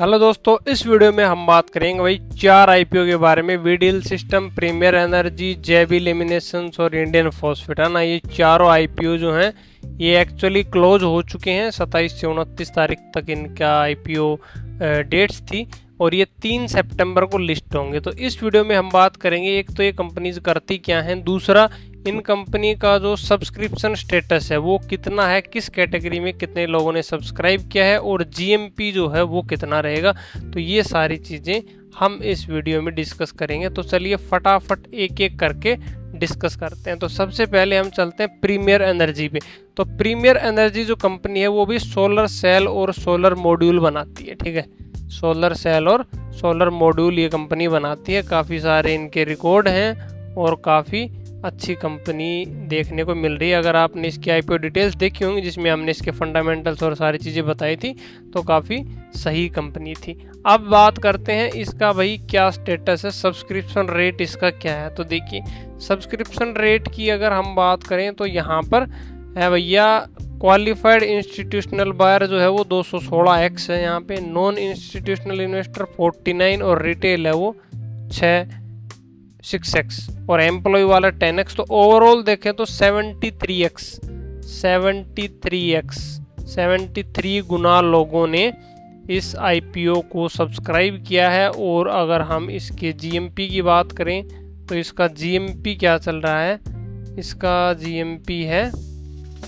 Hello दोस्तों, इस video में हम बात करेंगे भाई 4 आईपीओ के बारे में। वीडील सिस्टम, प्रीमियर एनर्जी, जेबी लेमिनेशंस और इंडियन फॉस्फेट, है ना। ये चारों आईपीओ जो हैं ये एक्चुअली क्लोज हो चुके हैं। 27 से 29 तारीख तक इनका आईपीओ डेट्स थी और ये 3 सितंबर को लिस्ट होंगे। तो इस वीडियो में हम बात करेंगे, एक तो ये कंपनीज करती क्या हैं, दूसरा इन कंपनी का जो सब्सक्रिप्शन स्टेटस है वो कितना है, किस कैटेगरी में कितने लोगों ने सब्सक्राइब किया है और जीएमपी जो है वो कितना रहेगा। तो ये सारी चीज़ें हम इस वीडियो में डिस्कस करेंगे। तो चलिए फटाफट एक एक करके डिस्कस करते हैं। तो सबसे पहले हम चलते हैं प्रीमियर एनर्जी पे। तो प्रीमियर एनर्जी जो कंपनी है वो भी सोलर सेल और सोलर मॉड्यूल बनाती है, ठीक है। सोलर सेल और सोलर मॉड्यूल ये कंपनी बनाती है। काफ़ी सारे इनके रिकॉर्ड हैं और काफ़ी अच्छी कंपनी देखने को मिल रही है। अगर आपने इसकी आईपीओ डिटेल्स देखी होंगी जिसमें हमने इसके फंडामेंटल्स और सारी चीज़ें बताई थी, तो काफ़ी सही कंपनी थी। अब बात करते हैं इसका भाई क्या स्टेटस है, सब्सक्रिप्शन रेट इसका क्या है। तो देखिए सब्सक्रिप्शन रेट की अगर हम बात करें तो यहाँ पर है भैया, क्वालिफाइड इंस्टीट्यूशनल बायर जो है वो 216x है यहाँ पे, नॉन इंस्टीट्यूशनल इन्वेस्टर 49 और रिटेल है वो 6x और एम्प्लॉय वाला 10x। तो ओवरऑल देखें तो 73 गुना लोगों ने इस आईपीओ को सब्सक्राइब किया है। और अगर हम इसके जीएमपी की बात करें तो इसका जीएमपी क्या चल रहा है, इसका जीएमपी है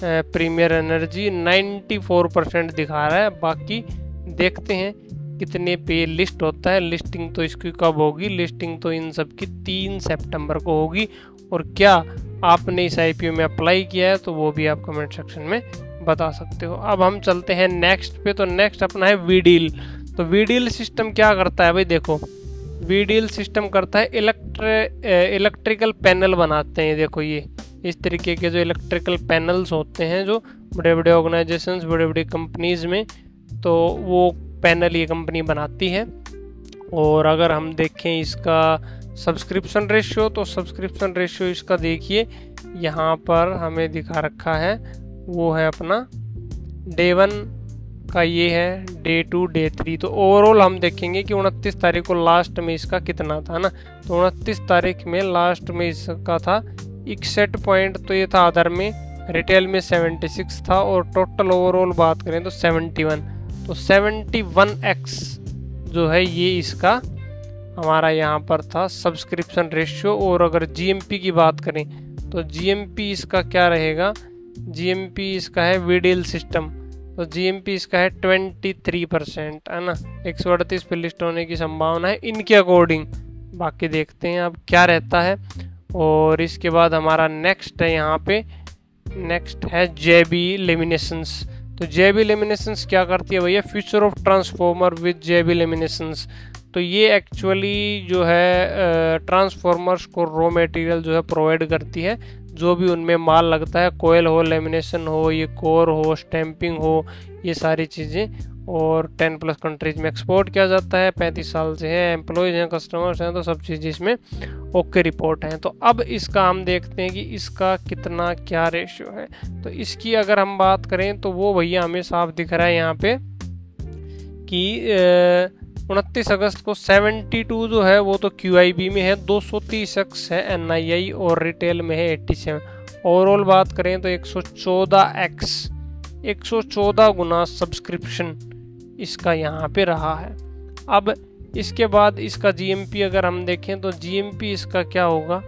प्रीमियर एनर्जी 94% दिखा रहा है। बाकी देखते हैं कितने पे लिस्ट होता है। लिस्टिंग तो इसकी कब होगी, लिस्टिंग तो इन सब की 3 सितंबर को होगी। और क्या आपने इस आईपीओ में अप्लाई किया है तो वो भी आप कमेंट सेक्शन में बता सकते हो। अब हम चलते हैं नेक्स्ट पे। तो नेक्स्ट अपना है वीडील। तो वीडील सिस्टम क्या करता है भाई, देखो वीडील सिस्टम करता है इलेक्ट्रिकल पैनल बनाते हैं। देखो ये इस तरीके के जो इलेक्ट्रिकल पैनल्स होते हैं जो बड़े बड़े ऑर्गेनाइजेशंस, बड़े बड़े कंपनीज में, तो वो पैनल ये कंपनी बनाती है। और अगर हम देखें इसका सब्सक्रिप्शन रेशियो, तो सब्सक्रिप्शन रेशियो इसका देखिए यहाँ पर हमें दिखा रखा है, वो है अपना डे 1 का, ये है डे 2, डे 3। तो ओवरऑल हम देखेंगे कि 29 तारीख को लास्ट में इसका कितना था ना। तो 29 तारीख में लास्ट में इसका था 61 पॉइंट, तो ये था अदर में, रिटेल में 76 था और टोटल ओवरऑल बात करें तो 71। तो 71x जो है ये इसका हमारा यहाँ पर था सब्सक्रिप्शन रेशियो। और अगर जीएमपी की बात करें तो जीएमपी इसका क्या रहेगा, जीएमपी इसका है वीडील सिस्टम, तो जीएमपी इसका है 23%, है ना। 138 पे लिस्ट होने की संभावना है इनके अकॉर्डिंग। बाकी देखते हैं अब क्या रहता है। और इसके बाद हमारा नेक्स्ट है यहाँ पे, नेक्स्ट है जेबी लेमिनेशंस। तो जेबी लेमिनेशंस क्या करती है भैया, फ्यूचर ऑफ ट्रांसफॉर्मर विद जेबी लेमिनेशंस। तो ये एक्चुअली जो है ट्रांसफॉर्मर्स को रॉ मटेरियल जो है प्रोवाइड करती है। जो भी उनमें माल लगता है, कोयल हो, लेमिनेशन हो, ये कोर हो, स्टैंपिंग हो, ये सारी चीज़ें। और 10+ कंट्रीज में एक्सपोर्ट किया जाता है। 35 साल से है, एम्प्लॉयज़ हैं, कस्टमर्स हैं, तो सब चीज़ें इसमें ओके रिपोर्ट हैं। तो अब इसका हम देखते हैं कि इसका कितना क्या रेशियो है। तो इसकी अगर हम बात करें तो वो भैया हमें साफ दिख रहा है यहाँ पे कि 29 अगस्त को 72 जो है वो तो QIB में है, 230x है NII और रिटेल में है 87। ओवरऑल बात करें तो 114 गुना सब्सक्रिप्शन इसका यहाँ पे रहा है। अब इसके बाद इसका जीएमपी अगर हम देखें तो जीएमपी इसका क्या होगा,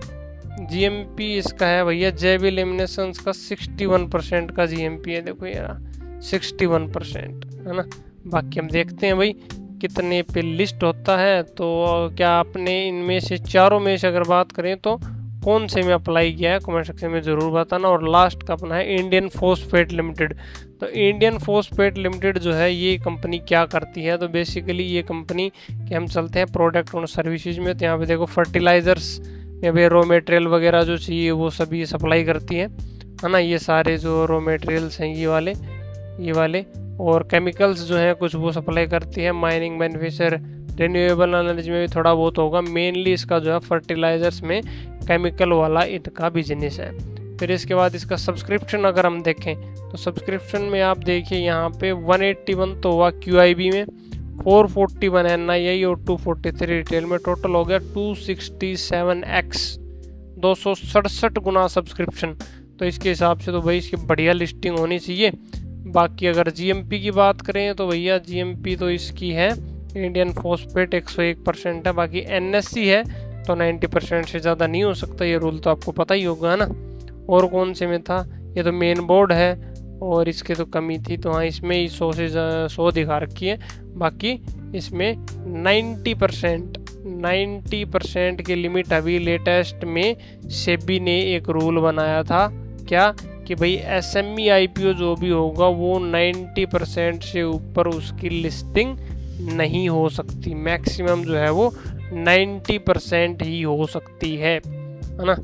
जीएमपी इसका है भैया जेबी लेमिनेशंस का 61% का जीएमपी है। देखो यार 61%, है ना। बाकी हम देखते हैं भाई कितने पे लिस्ट होता है। तो क्या आपने इनमें से चारों में से अगर बात करें तो कौन से में अप्लाई किया है, कमेंट सेक्शन में ज़रूर बताना। और लास्ट का अपना है इंडियन फॉस्फेट लिमिटेड। तो इंडियन फॉस्फेट लिमिटेड जो है ये कंपनी क्या करती है, तो बेसिकली ये कंपनी के हम चलते हैं प्रोडक्ट और सर्विसेज में। तो यहाँ पे देखो फर्टिलाइज़र्स में भी रॉ मटेरियल वगैरह जो चाहिए वो सभी सप्लाई करती है ना। ये सारे जो रॉ मटेरियल्स हैं ये वाले और केमिकल्स जो हैं कुछ वो सप्लाई करती है। माइनिंग, मैन्युफैक्चर, रिन्यूएबल एनर्जी में भी थोड़ा बहुत होगा। मेनली इसका जो है फर्टिलाइज़र्स में केमिकल वाला इनका बिजनेस है। फिर इसके बाद इसका सब्सक्रिप्शन अगर हम देखें तो सब्सक्रिप्शन में आप देखिए यहाँ पे 181 तो हुआ QIB में, 441 NII और 243 रिटेल में। टोटल हो गया 267x, 267 गुना सब्सक्रिप्शन। तो इसके हिसाब से तो भाई इसकी बढ़िया लिस्टिंग होनी चाहिए। बाकी अगर GMP की बात करें तो भैया GMP तो इसकी है इंडियन फॉस्फेट 101% है। बाकी NSE है तो 90% से ज़्यादा नहीं हो सकता, ये रूल तो आपको पता ही होगा, है ना। और कौन से में था, ये तो मेन बोर्ड है और इसके तो कमी थी, तो हाँ इसमें 100 से 100 दिखा रखी है। बाकी इसमें 90% की लिमिट अभी लेटेस्ट में सेबी ने एक रूल बनाया था, क्या कि भाई SME IPO जो भी होगा वो 90% से ऊपर उसकी लिस्टिंग नहीं हो सकती। मैक्सिमम जो है वो 90% ही हो सकती है ना।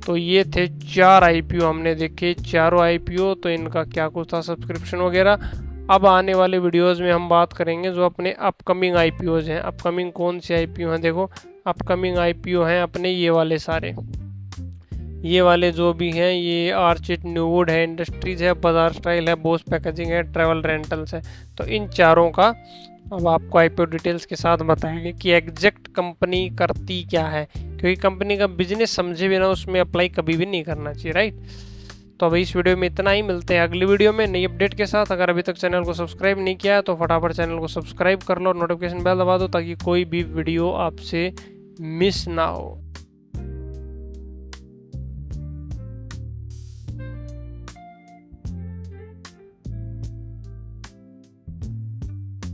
तो ये थे 4 IPO हमने देखे, चारों IPO। तो इनका क्या कुछ था सब्सक्रिप्शन वगैरह। अब आने वाले वीडियोस में हम बात करेंगे जो अपने अपकमिंग IPOs हैं। अपकमिंग कौन से IPO हैं, देखो अपकमिंग IPO हैं अपने ये वाले सारे, ये वाले जो भी हैं, ये आर्चिड न्यूवुड है, इंडस्ट्रीज है, बाजार स्टाइल है, बोस पैकेजिंग है, ट्रैवल रेंटल्स है। तो इन चारों का अब आपको IPO डिटेल्स के साथ बताएंगे कि एग्जैक्ट कंपनी करती क्या है, क्योंकि कंपनी का बिजनेस समझे बिना उसमें अप्लाई कभी भी नहीं करना चाहिए, राइट। तो अभी इस वीडियो में इतना ही, मिलते हैं अगली वीडियो में नई अपडेट के साथ। अगर अभी तक चैनल को सब्सक्राइब नहीं किया है तो फटाफट चैनल को सब्सक्राइब कर लो और नोटिफिकेशन बेल दबा दो ताकि कोई भी वीडियो आपसे मिस ना हो।